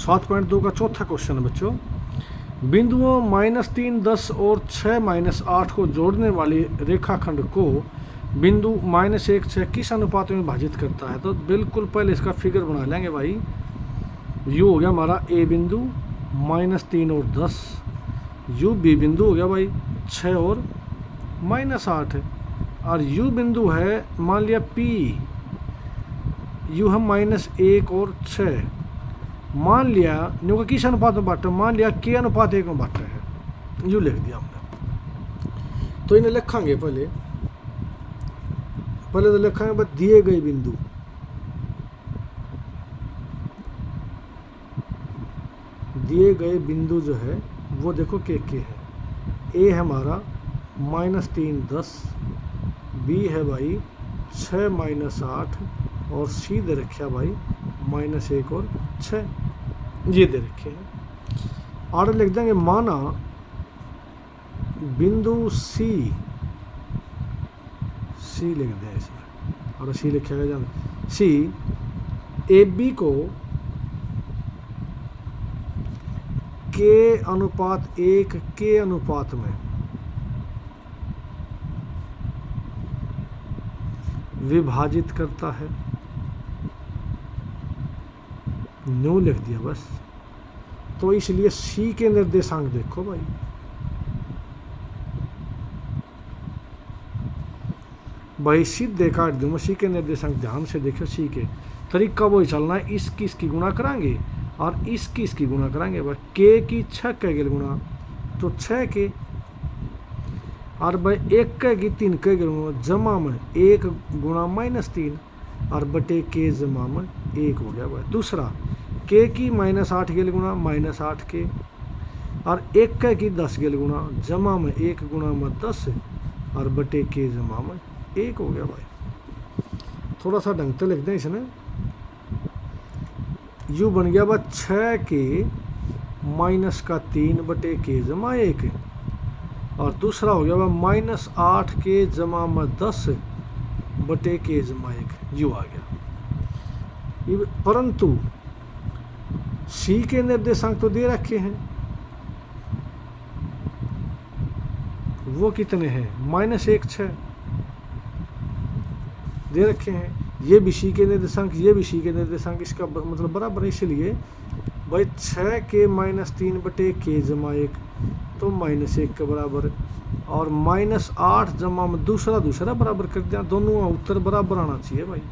7.2 का चौथा क्वेश्चन है बच्चों। बिंदुओं -3, 10 और 6, -8 को जोड़ने वाली रेखाखंड को बिंदु -1, 6 किस अनुपात में विभाजित करता है? तो बिल्कुल पहले इसका फिगर बना लेंगे भाई। यू हो गया हमारा ए बिंदु -3 और 10, यू बी बिंदु हो गया भाई 6 और -8 है, और यू बिंदु है मान लिया पी, यू है -1 और 6। मान लिया न्यू का किस अनुपात में बांटा? मान लिया के अनुपात 1 में बांटा है, यू लिख दिया हमने। तो इन्हें लिखेंगे पहले तो लिखेंगे बस दिए गए बिंदु, दिए गए बिंदु जो है वो देखो के है। ए है हमारा -3, 10, बी है भाई 6, -8, और सी दे रखा भाई -1 और 6, ये दे रखे हैं। और लिख देंगे माना बिंदु सी लिख दें इसमें, और सी लिखा गया जाए सी ए बी को के अनुपात 1 के अनुपात में विभाजित करता है। न्यू लिख दिया बस। तो इसलिए सी के निर्देशांक देखो भाई, सीधे काट दूंगा। सी के निर्देशांक ध्यान से देखो, सी के तरीका वही चलना है, इसकी गुणा कराएंगे और इसकी गुणा कराएंगे। भाई के की 6 के गुणा तो 6 के, और भाई 1 की 3 के गुणा जमा में 1 गुणा -3, और बटे के जमा में 1 हो गया भाई। दूसरा के की -8 के गुणा -8 के, और 1 की 10 के गुणा जमा में 1 गुणा में 10, और बटे के जमा में 1 हो गया भाई। थोड़ा सा ढंग से लिख दें इसने। यू बन गया भाई 6 के -3 बटे के जमा 1, और दूसरा हो गया भाई -8 के जमा में 10 बटे के जमा 1, यू आ गया। परंतु सी के निर्देशांक तो दे रखे हैं, वो कितने हैं? -1, 6 दे रखे हैं। ये भी सी के निर्देशांक, ये भी सी के निर्देशांक, इसका मतलब बराबर है। इसलिए भाई 6 के -3 बटे के जमा 1 तो -1 के बराबर, और -8 जमा में दूसरा बराबर कर दिया। दोनों उत्तर बराबर आना चाहिए भाई,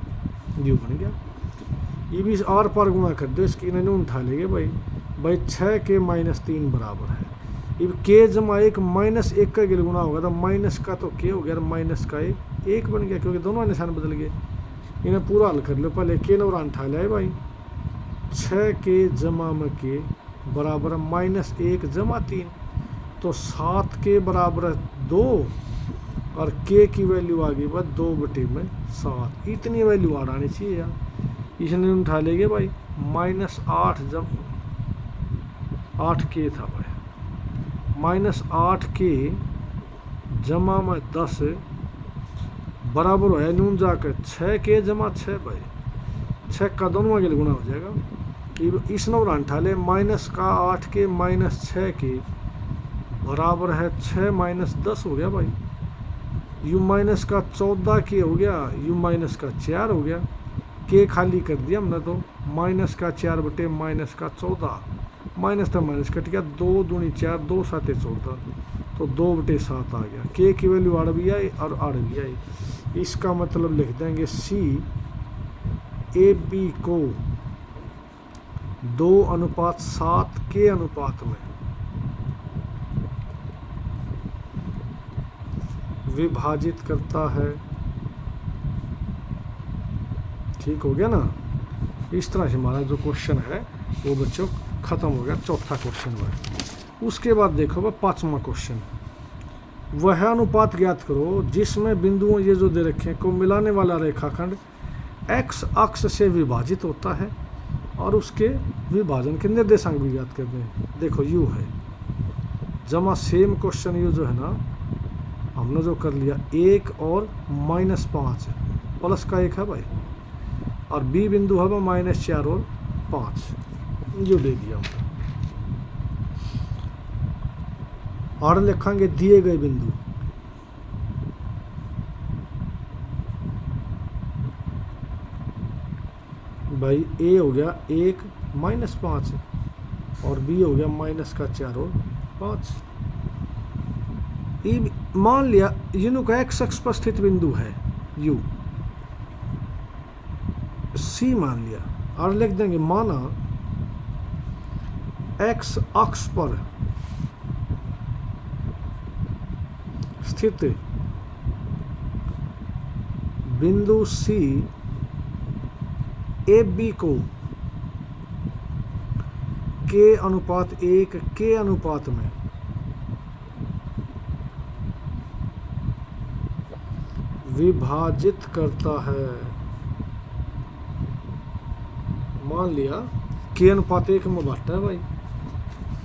ये बन गया। ये भी आर पार गुणा कर दो, इसकी इन्हें उठा लेंगे भाई 6 के -3 बराबर है। ये के जमा 1 -1 का गुणा होगा तो माइनस का तो के हो गया, और माइनस का 1 बन गया, क्योंकि दोनों निशान बदल गए। इन्हें पूरा हल कर लो पहले। के नंबर उठा लिया भाई 6 के जमा में के बराबर -1 जमा 3, तो 7 के बराबर 2, और के की वैल्यू आ गई बस 2 बटे में 7। इतनी वैल्यू आ आनी चाहिए यार। इसने उठा लेंगे भाई -8 के था भाई, -8 के जमा में 10 बराबर है नून जाकर 6 के जमा 6 भाई, 6 का दोनों आगे गुणा हो जाएगा। इस नंबर उठा ले -8 के -6 के बराबर है 6 - 10 हो गया भाई। यू माइनस का 14 के हो गया, यू माइनस का 4 हो गया। के खाली कर दिया हमने, तो -4 बटे -14, माइनस तो माइनस कट गया, 2 दूनी 4, 2 7 14, तो 2 बटे 7 आ गया। के की वैल्यू 8 भी आई और 8 भी आई। इसका मतलब लिख देंगे सी ए बी को 2:7 के अनुपात में विभाजित करता है। ठीक हो गया ना। इस तरह से हमारा जो क्वेश्चन है वो बच्चों खत्म हो गया, चौथा क्वेश्चन हुआ। उसके बाद देखो वह 5वां क्वेश्चन, वह अनुपात ज्ञात करो जिसमें बिंदुओं ये जो दे रखे हैं को मिलाने वाला रेखाखंड एक्स अक्ष से विभाजित होता है और उसके विभाजन के निर्देशांक भी ज्ञात करते हैं। देखो यू है जमा सेम क्वेश्चन यू जो है ना हमने जो कर लिया 1 और -5 प्लस का 1 है भाई, और बी बिंदु है वह -4 और 5। जो दे दिया हमने। और लिखेंगे दिए गए बिंदु, भाई ए हो गया 1 -5 और बी हो गया -4 और 5। मान लिया यू का एक्स अक्ष पर स्थित बिंदु है यू, सी मान लिया और लिख देंगे माना एक्स अक्ष पर स्थित बिंदु सी ए बी को के अनुपात 1 के अनुपात में विभाजित करता है। मान लिया के अनुपात 1 में बांटा है भाई,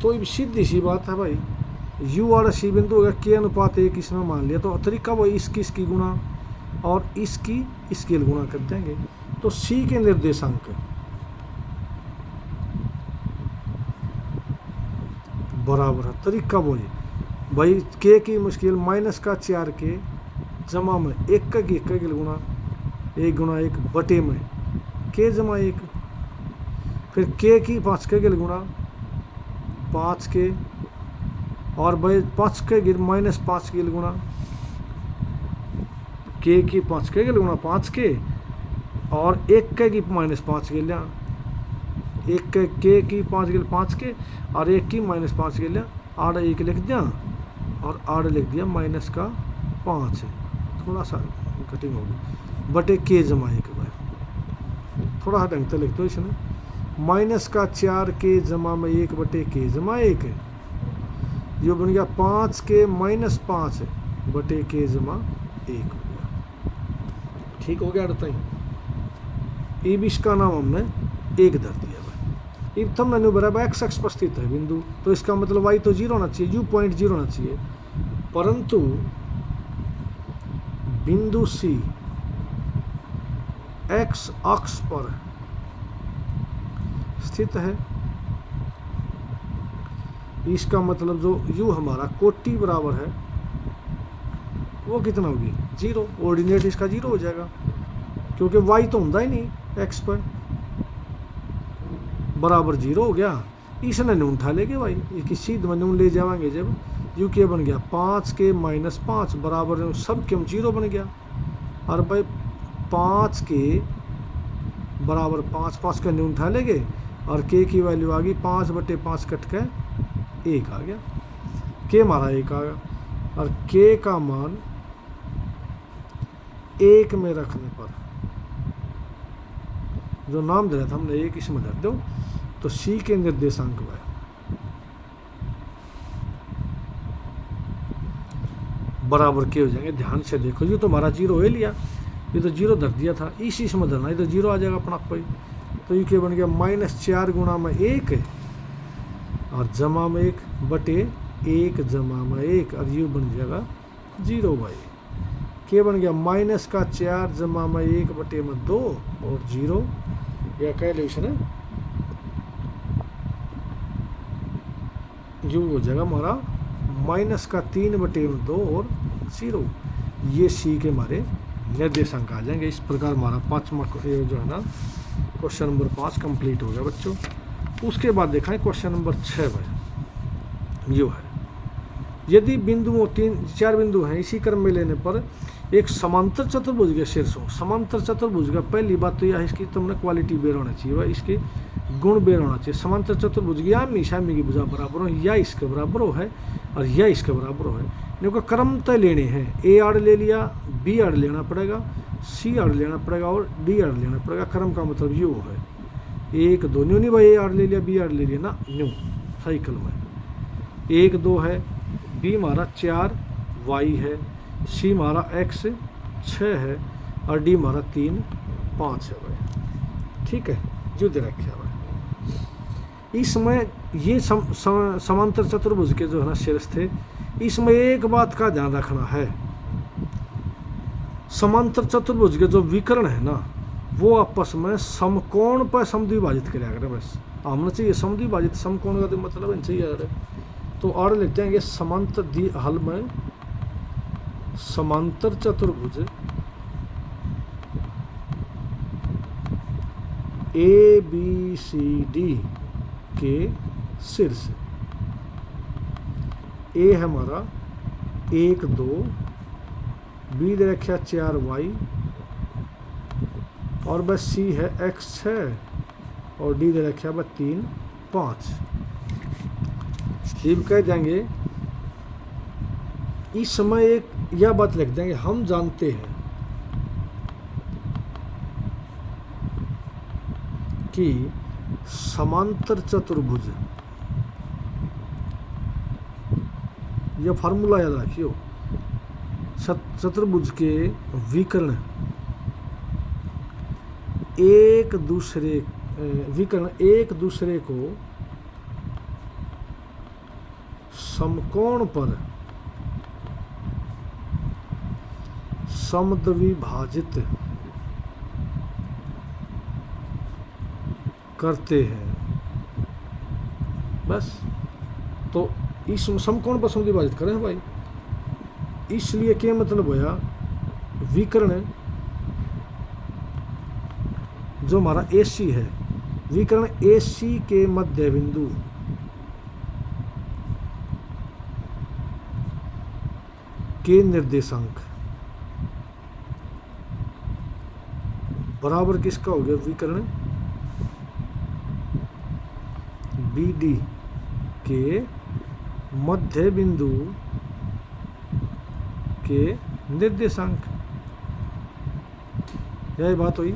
तो ये सीधी सी बात है भाई, यू और सी बिंदु होगा के अनुपात 1 इसमें मान लिया, तो तरीका वही इसकी गुणा और इसकी गुणा कर देंगे। तो सी के निर्देशांक बराबर है, तरीका वही भाई, के की मुश्किल -4 के जमा में 1 का गुणा 1 गुणा 1 बटे में के जमा 1, फिर के की 5 के गुणा 5 के और भाई 5 के -5 के गुणा के की 5 के गुणा 5 के और 1 के की -5 के लिया 1 के की 5 के 5 के और 1 की -5 के लिया 8 1 लिख दिया और 8 लिख दिया -5, थोड़ा सा कटिंग होगी बटे के जमा 1 भाई, थोड़ा सा ढंग से लिख दो इसमें -4 के जमा में 1 बटे के जमा 1, ये बन गया 5 के -5 बटे के जमा 1 हो गया। ठीक हो गया अड़ता ही। अब इसका नाम हमने 1 धर दिया भाई। अब तब मैंने बराबर एक्स अक्ष पर स्थित है बिंदु, तो इसका मतलब वाई तो 0 होना चाहिए, यू पॉइंट 0 होना चाहिए, परंतु बिंदु सी एक्स अक्ष पर स्थित है, इसका मतलब जो यू हमारा कोटि बराबर है वो कितना होगी 0, ऑर्डिनेट इसका 0 हो जाएगा क्योंकि y तो होता ही नहीं x पर, बराबर 0 हो गया। इसने नून उठा लेंगे भाई, इसकी सीध में नून ले जाएंगे जब यू के बन गया 5 के -5 बराबर सब के 0 बन गया, और भाई 5 के बराबर 5 का नून उठा लेंगे और के की वैल्यू आ गई 5 बटे 5 कट के 1 आ गया, के हमारा 1 आ गया और के का मान 1 में रखने पर जो नाम दे रहा था हमने 1 इसमें रख दो, तो सी के निर्देशांक है बराबर के हो जाएंगे। ध्यान से देखो, ये तो हमारा 0 ले लिया, ये तो 0 धर दिया था, इस इसमें धरना, ये तो 0 आ जाएगा अपना कोई, तो ये क्या बन गया -4 गुणा में 1 और जमा में 1 बटे 1 जमा में 1 और ये बन जाएगा 0 भाई। के बन गया -4 जमा में 1 बटे में 2 और 0, या कह लो इसने यू हो जाएगा हमारा -3 बटे में 2 और 0। ये सी के हमारे निर्देशांक आ जाएंगे। इस प्रकार हमारा 5वां जो है ना क्वेश्चन नंबर 5 कंप्लीट हो गया बच्चों। उसके बाद देखा है क्वेश्चन नंबर 6 भाई, यो है यदि बिंदुओं 3-4 बिंदु हैं, इसी क्रम में लेने पर एक समांतर चतुर्भुज के शीर्षों, समांतर चतुर्भुज का पहली बात तो यह है इसकी तुमने क्वालिटी बेर होना चाहिए भाई, इसके गुण बेर होना चाहिए। समांतर चतुर्भुज की हमेशा की भुजा बराबर हो, या इसके बराबर हो है और या इसके बराबर हो है, इनका क्रम तय लेने हैं। ए आड़ ले लिया, बी आड़ लेना पड़ेगा, सी आड़ लेना पड़ेगा और डी आड़ लेना पड़ेगा। क्रम का मतलब यू है 1 2 न्यू नहीं भाई, ए आड़ ले लिया बी आड़ ले लिया ना, न्यू साइकिल में 1 2 है, बी हमारा 4 वाई है, सी हमारा x 6 है और डी हमारा 3 5 है भाई। ठीक है, जो दे रखे भाई। इसमें ये समांतर चतुर्भुज के जो है ना शीर्ष थे, इसमें एक बात का ध्यान रखना है, समांतर चतुर्भुज के जो विकर्ण है ना, वो आपस में समकोण पर समद्विभाजित कराया करें। बस हमने चाहिए समद्विभाजित, समकोण का तो मतलब नहीं चाहिए यार। तो और लिखते हैं कि समांतर हल में समांतर चतुर्भुज ABCD के शीर्ष ए है हमारा 1 2, बी दे रखा 4y और बस सी है x 6 और डी दे रखा है 3 5। ये कह देंगे इस समय एक यह बात लिख देंगे, हम जानते हैं कि समांतर चतुर्भुज, यह फार्मूला याद रखियो, चतुर्भुज के विकर्ण एक दूसरे को समकोण पर समद्विभाजित करते हैं। बस तो इस समकोण पर समद्विभाजित करें भाई, इसलिए क्या मतलब होया, विकर्ण जो हमारा AC है, विकर्ण AC के मध्य बिंदु के निर्देशांक बराबर किसका हो गया, विकर्ण BD के मध्य बिंदु के निर्देशांक। यही बात हुई।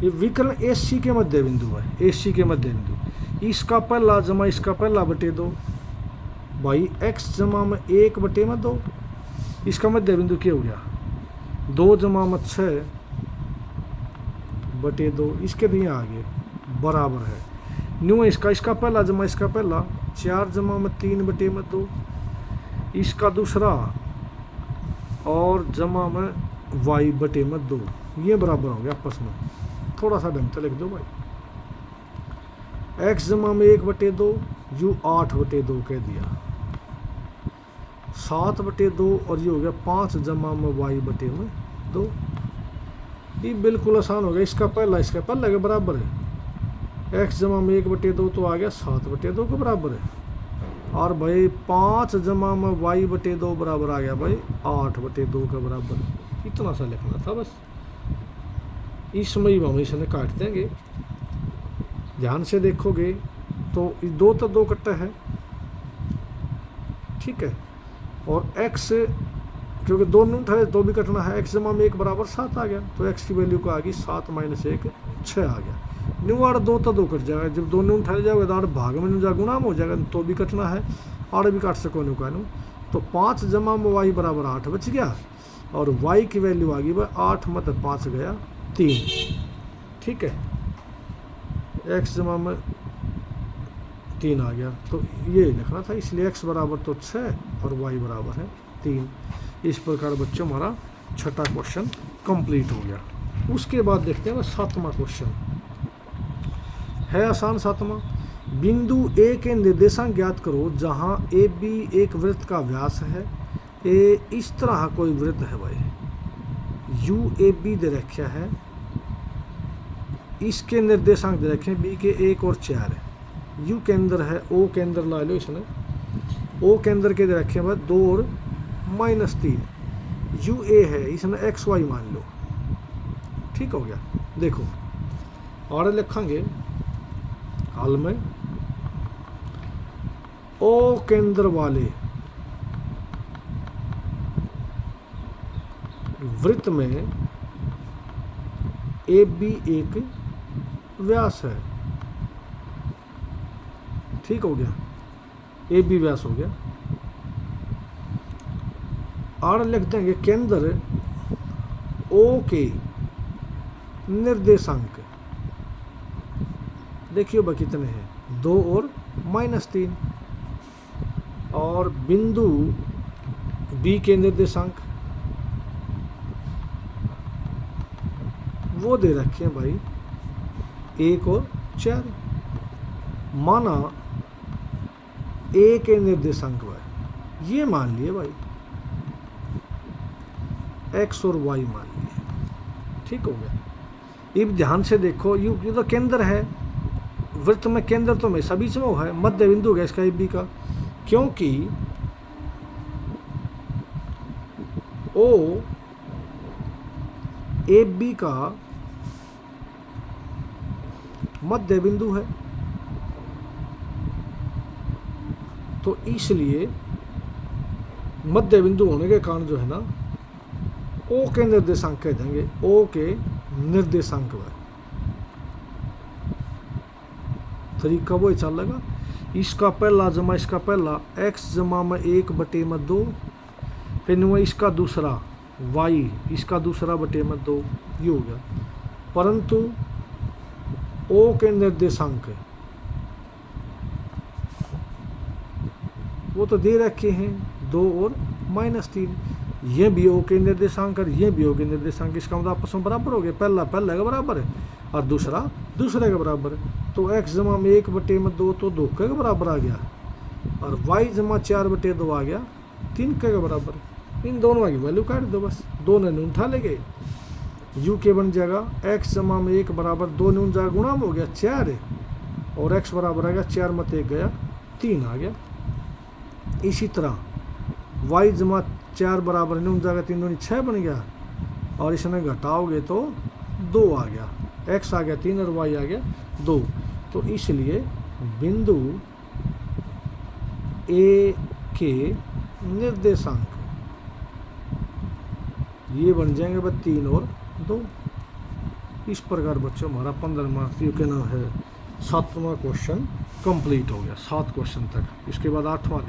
ये विकर्ण AC के मध्य बिंदु है, AC के मध्य बिंदु, इसका पहला जमा इसका पहला बटे 2 भाई, x जमा में 1 बटे में 2, इसका मध्य बिंदु क्या हो गया 2 जमा में 6 बटे 2, इसके दिए आगे बराबर है न्यू इसका पहला जमा इसका पहला 4 जमा में 3 बटे में 2, इसका दूसरा और जमा में y बटे में 2, ये बराबर हो गया आपस में। थोड़ा सा ढंग से लिख दो भाई, x जमा में 1 बटे 2 यू 8 बटे 2 कह दिया, 7 बटे 2 और ये हो गया 5 जमा में y बटे में 2। ये बिल्कुल आसान हो गया, इसका पहला के बराबर है, x जमा में 1 बटे 2 तो आ गया 7 बटे 2 के बराबर है, और भाई 5 जमा में y बटे 2 बराबर आ गया भाई 8 बटे 2 के बराबर। इतना सा लिखना था बस, इसमें हम इसे काट देंगे। ध्यान से देखोगे तो 2 तो 2 कट्टा है, ठीक है, और x क्योंकि 2 यूनिट है 2 भी कटना है, x जमा में 1 बराबर 7 आ गया, तो x की वैल्यू को आ गई 7 माइनस 1 6 आ गया। न्यू आर 2 तो 2 कट जाएगा, जब 2 यूनिट ठहर जाओगे तो आर भाग में न्यू जा गुना हो जाएगा, तो भी कटना है, आर भी काट सको न्यू का न्यू, तो 5 जमा में y बराबर 8 बच गया, और y की वैल्यू आ गई भाई 8 मत 5 गया 3, ठीक है, x जमा में 3 आ गया, तो ये लिखना था, इसलिए x बराबर तो 6 और y बराबर है 3। इस प्रकार बच्चों हमारा छठा क्वेश्चन कंप्लीट हो गया। उसके बाद देखते हैं 7वां क्वेश्चन है, आसान 7वां, बिंदु A के निर्देशांक ज्ञात करो जहां AB एक वृत्त का व्यास है, इस तरह कोई वृत्त है भाई, UAB दे रखा है, इसके निर्देशांक दे रखे हैं B के 1 और 4 है, U केंद्र है, O केंद्र ला लो इसने, O केंद्र के दे रखे हैं भाई 2 और -3, UA है, इसने XY मान लो, ठीक हो गया। देखो और लिखेंगे हाल में O केंद्र वाले वृत्त में AB एक व्यास है, ठीक हो गया, AB व्यास हो गया, और लिख देंगे केंद्र O के निर्देशांक, देखिए भाई कितने हैं 2 और -3, और बिंदु B के निर्देशांक वो दे रखे हैं भाई 1 और 4। माना ए के निर्देशांक भाई ये मान लिए भाई x और y मान लिए, ठीक हो गया। अब ध्यान से देखो ये तो केंद्र है, वृत्त में केंद्र तो हमेशा बीच में है, मध्य बिंदु है इसका AB का, क्योंकि O AB का मध्य बिंदु है, तो इसलिए मध्य बिंदु होने के कारण जो है ना O के निर्देशांक कह देंगे, O के निर्देशांक है। तरीका वो चलेगा, इसका पहला जमा इसका पहला x जमा में 1/2, फिर वो इसका दूसरा y इसका दूसरा बटे में 2, ये हो गया। परंतु O के निर्देशांक वो तो दे रखे हैं 2 और -3, ये भी O के निर्देशांक और ये भी O के निर्देशांक, इसका मतलब आपस में बराबर हो गए, पहला पहला का बराबर है और दूसरा दूसरे के बराबर है। तो x जमा में 1/2 तो 2 के बराबर आ गया, और y जमा 4/2 आ गया 3 के बराबर। इन दोनों की वैल्यू काट दो बस, 2 ने नून उठा लेंगे, u के बन जाएगा x जमा में 1 बराबर 2 नून जाएगा गुणा में हो गया 4 है, और x बराबर आ गया 4 में 1 गया 3 आ गया। इसी तरह y जमा 4 बराबर नून जाएगा 3 दूनी 6 बन गया, और इसमें घटाओगे तो 2 आ गया, x आ गया 3 और y आ गया 2। तो इसलिए बिंदु A के निर्देशांक ये बन जाएंगे बस 3 और 2। इस प्रकार बच्चों हमारा 15वां क्या नाम है 7वां क्वेश्चन कंप्लीट हो गया, 7 क्वेश्चन तक। इसके बाद 8वां